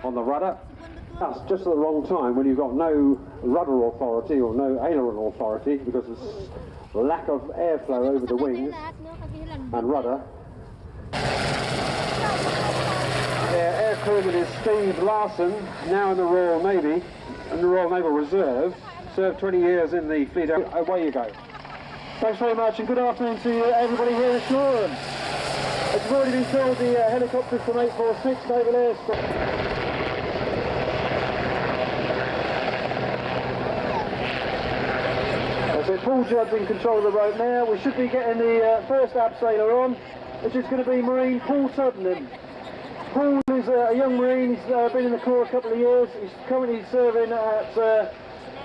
on the rudder. That's just at the wrong time when you've got no rudder authority or no aileron authority because there's lack of airflow over the wings and rudder. Air crewman is Steve Larson, now in the Royal Navy and the Royal Naval Reserve. Served 20 years in the fleet. Away you go. Thanks very much and good afternoon to everybody here at Shoreham. As you've already been told, the helicopters from 846 Naval Air Squadron. So Paul Judd's in control of the rope now. We should be getting the first abseiler on, which is going to be Marine Paul Tubman. Paul is a young Marine. He's been in the Corps a couple of years. He's currently serving at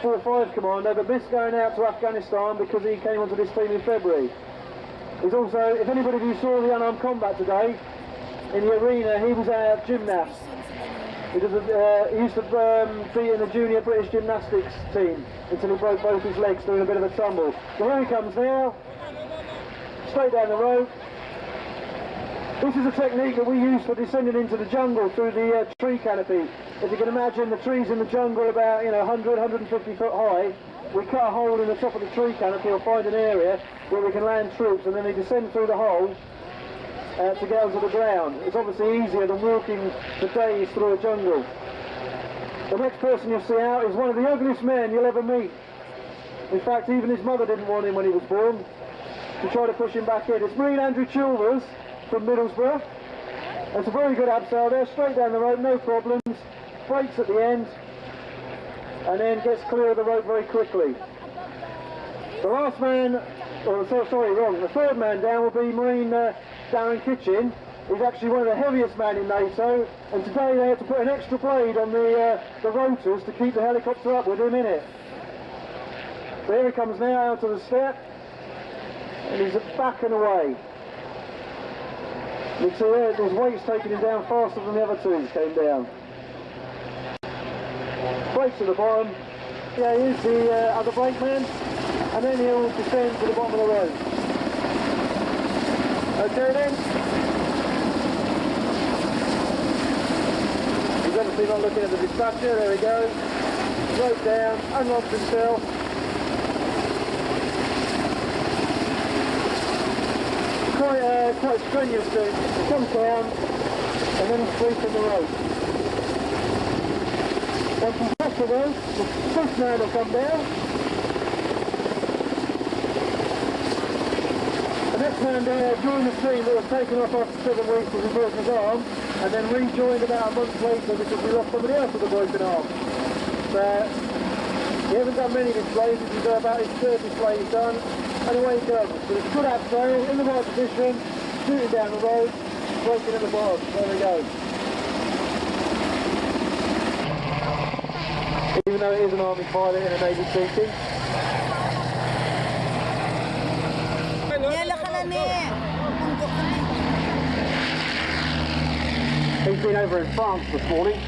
4-5 Commando, but missed going out to Afghanistan because he came onto this team in February. He's also, if anybody of you saw the unarmed combat today, in the arena, he was our gymnast. He used to be in the junior British gymnastics team until he broke both his legs doing a bit of a tumble. So here he comes now, straight down the road. This is a technique that we use for descending into the jungle through the tree canopy. If you can imagine, the trees in the jungle are about 100, 150 foot high. We cut a hole in the top of the tree canopy or find an area where we can land troops, and then they descend through the hole to get onto the ground. It's obviously easier than walking for days through a jungle. The next person you'll see out is one of the ugliest men you'll ever meet. In fact, even his mother didn't want him when he was born. She tried to push him back in. It's Marine Andrew Chilvers from Middlesbrough. It's a very good abseil there, straight down the rope, no problems. Brakes at the end, and then gets clear of the rope very quickly. The last man, the third man down will be Marine Darren Kitchen. He's actually one of the heaviest men in NATO, and today they had to put an extra blade on the rotors to keep the helicopter up with him in it. So here he comes now out to the step, and he's back and away. You can see there, his weight's taking him down faster than the other two came down. Brakes at the bottom. Yeah, here's the other brake man, and then he'll descend to the bottom of the road. Okay then. He's obviously not looking at the dispatcher. There he goes. Rope down, unlocks himself. Quite strenuous thing. He comes down, and then he's free from the rope. Once he's off the rope, the first man will come down. The next man there joined the team that was taken off after 7 weeks because he broke his arm, and then rejoined about a month later because we lost somebody else with a broken arm. But he hasn't done many displays. He's about his third display he's done, and away he goes. But it's a good abseil, in the right position, shooting down the road, breaking at the bottom. There we go. Even though it is an army pilot in a Navy seating. He's been over in France this morning,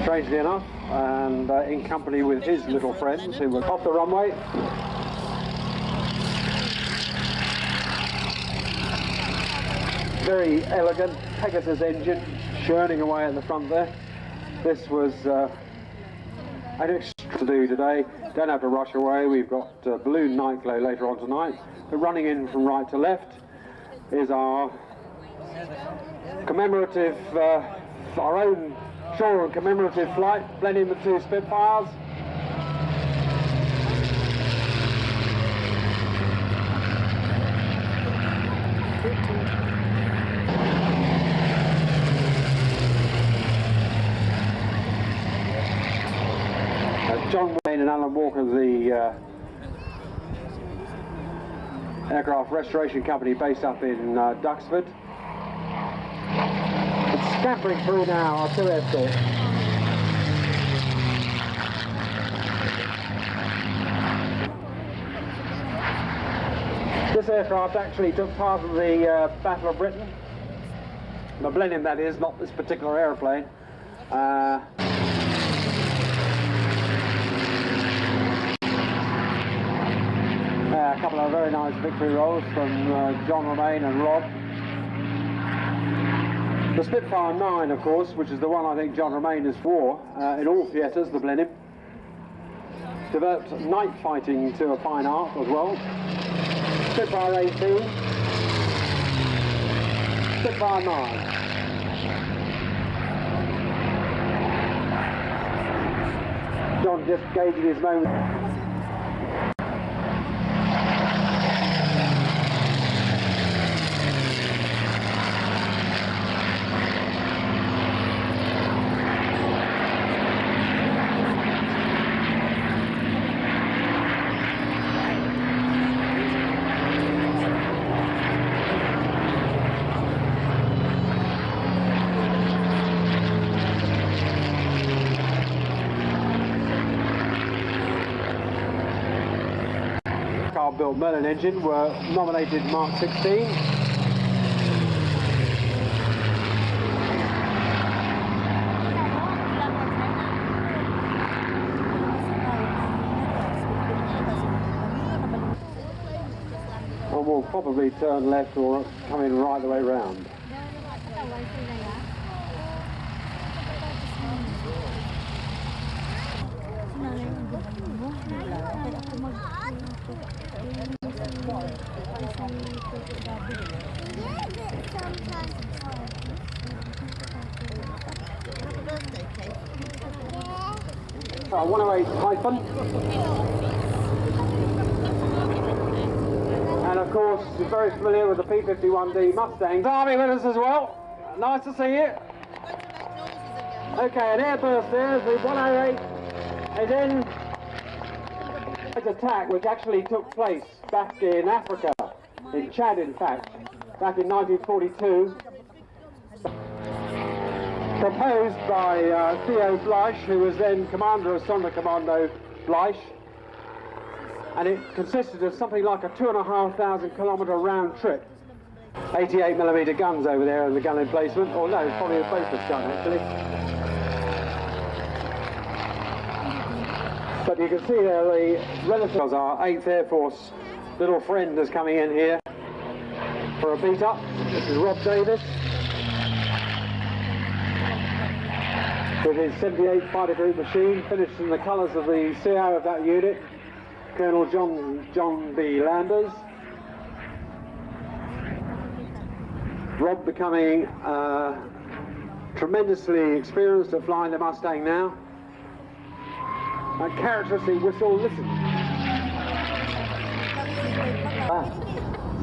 strangely enough, and in company with his little friends who were off the runway. Very elegant Pegasus engine churning away at the front there. This was an extra to do today. Don't have to rush away. We've got balloon night glow later on tonight. But running in from right to left is our commemorative, our own Shoreham commemorative flight, blending the two Spitfires. John Wayne and Alan Walker, the aircraft restoration company based up in Duxford. It's scampering through now, our two escorts. This aircraft actually took part of the Battle of Britain. The Blenheim, that is, not this particular aeroplane. A couple of very nice victory rolls from John Romain and Rob. The Spitfire 9, of course, which is the one I think John Romain is for, in all theatres, the Blenheim. Developed night fighting to a fine art as well. Spitfire 18. Spitfire 9. John just gauging his moment. Built Merlin engine were nominated Mark 16. And we'll probably turn left or come in right the way round. So 108 Typhon, and of course you're very familiar with the P51D Mustang. Army with us as well. Nice to see you. Okay, an airburst there. The 108 is in attack, which actually took place back in Africa, in Chad in fact, back in 1942. Proposed by Theo Bleisch, who was then commander of Sonderkommando Bleisch, and it consisted of something like a 2,500 kilometre round trip. 88mm guns over there in the gun emplacement, or no, it's probably a Bofors gun actually. But you can see there the relatives. Our 8th Air Force little friend is coming in here for a beat up. This is Rob Davis with his 78 Fighter Group machine, finished in the colours of the CO of that unit, Colonel John B. Landers. Rob becoming tremendously experienced at flying the Mustang now. That characteristic whistle, listen.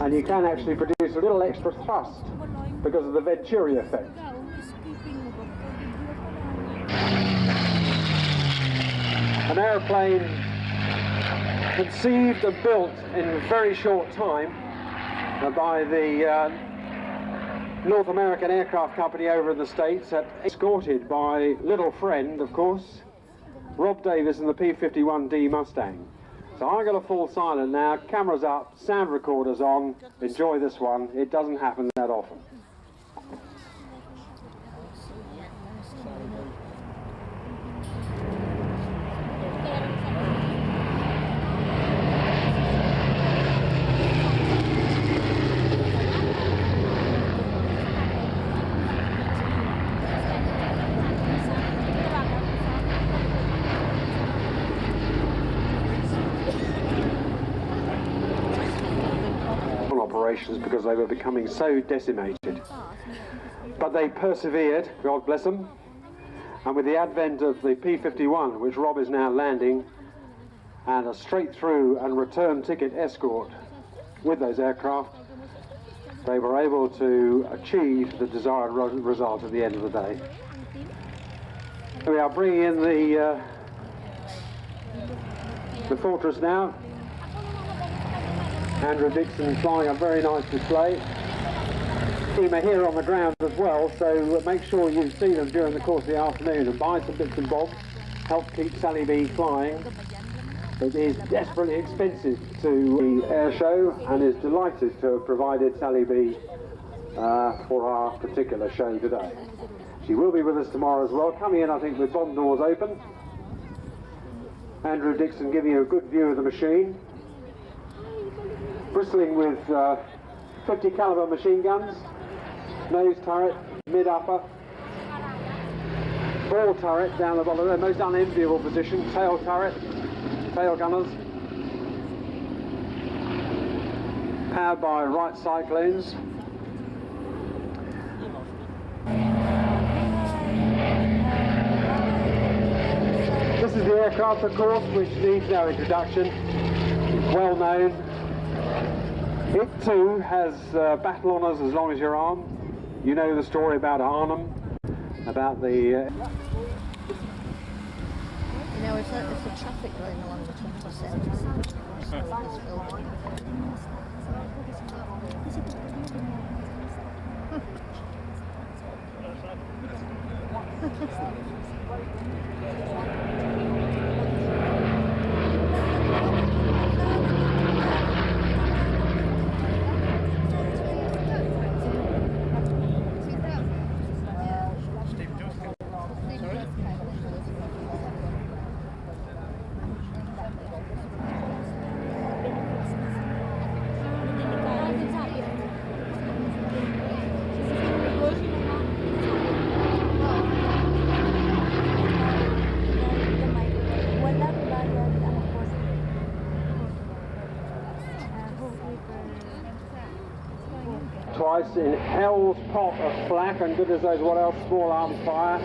And you can actually produce a little extra thrust because of the Venturi effect. An aeroplane conceived and built in a very short time by the North American Aircraft Company over in the States, escorted by little friend, of course, Rob Davis and the P51D Mustang. So I'm going to fall silent now, cameras up, sound recorders on, enjoy this one, it doesn't happen that often. Operations because they were becoming so decimated, but they persevered, God bless them, and with the advent of the P51, which Rob is now landing, and a straight through and return ticket escort with those aircraft, they were able to achieve the desired result at the end of the day. We are bringing in the Fortress now. Andrew Dixon flying a very nice display. Team are here on the ground as well, so make sure you see them during the course of the afternoon and buy some bits and bobs. Help keep Sally B flying. It is desperately expensive to the air show and is delighted to have provided Sally B for our particular show today. She will be with us tomorrow as well, coming in I think with bomb doors open. Andrew Dixon giving you a good view of the machine. Bristling with 50 caliber machine guns, nose turret, mid-upper, ball turret down the bottom, the most unenviable position, tail turret, tail gunners, powered by right cyclones. This is the aircraft, of course, which needs no introduction. It's well known. It too has battle honours as long as your arm. You know the story about Arnhem, about the... You know, if the traffic going along the 27th, twice in hell's pot of flak, and goodness knows what else, small arms fire,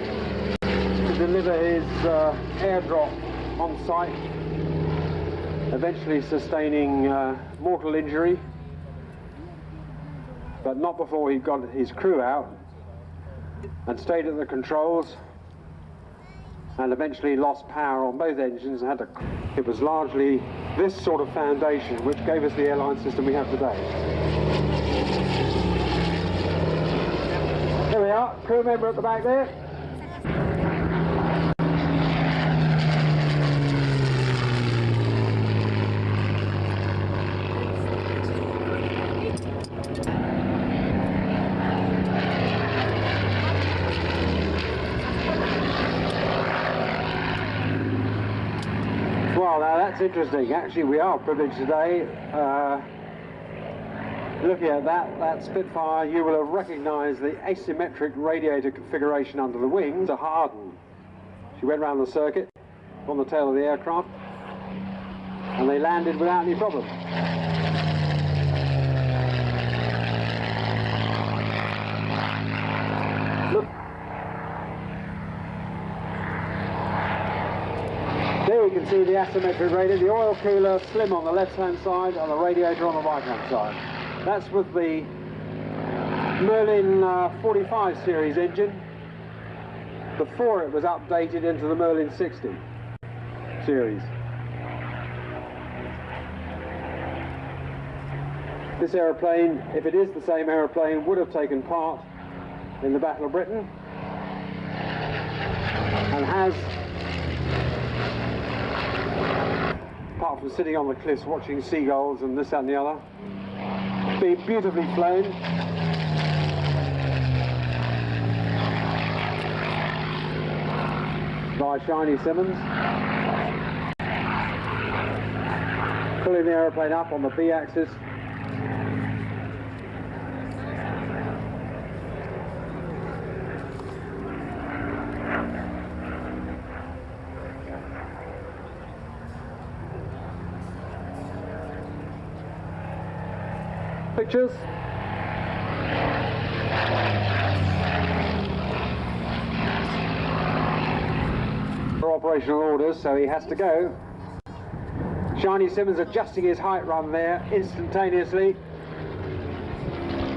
to deliver his airdrop on site, eventually sustaining mortal injury, but not before he got his crew out and stayed at the controls, and eventually lost power on both engines and had to... It was largely this sort of foundation which gave us the airline system we have today. Here we are, crew member at the back there. Well, now that's interesting. Actually, we are privileged today. Looking at that Spitfire, you will have recognised the asymmetric radiator configuration under the wings to harden. She went round the circuit on the tail of the aircraft, and they landed without any problem. Look. There you can see the asymmetric radiator, the oil cooler slim on the left-hand side and the radiator on the right-hand side. That's with the Merlin 45 series engine. Before it was updated into the Merlin 60 series. This aeroplane, if it is the same aeroplane, would have taken part in the Battle of Britain and has, apart from sitting on the cliffs watching seagulls and this, that and the other, been beautifully flown. By Shiny Simmons. Pulling the aeroplane up on the B axis. Pictures. For operational orders, so he has to go. Shiny Simmons adjusting his height run there instantaneously,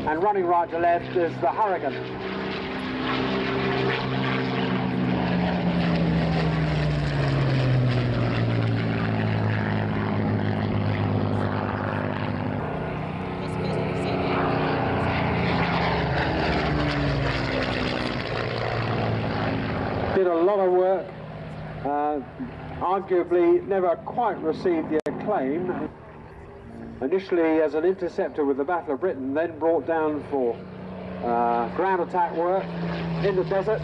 and running right to left is the Hurricane. Did a lot of work, arguably never quite received the acclaim. Initially as an interceptor with the Battle of Britain, then brought down for ground attack work in the desert.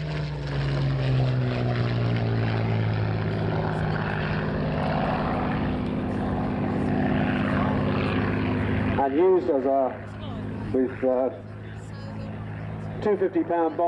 And used as a, with 250-pound bombs.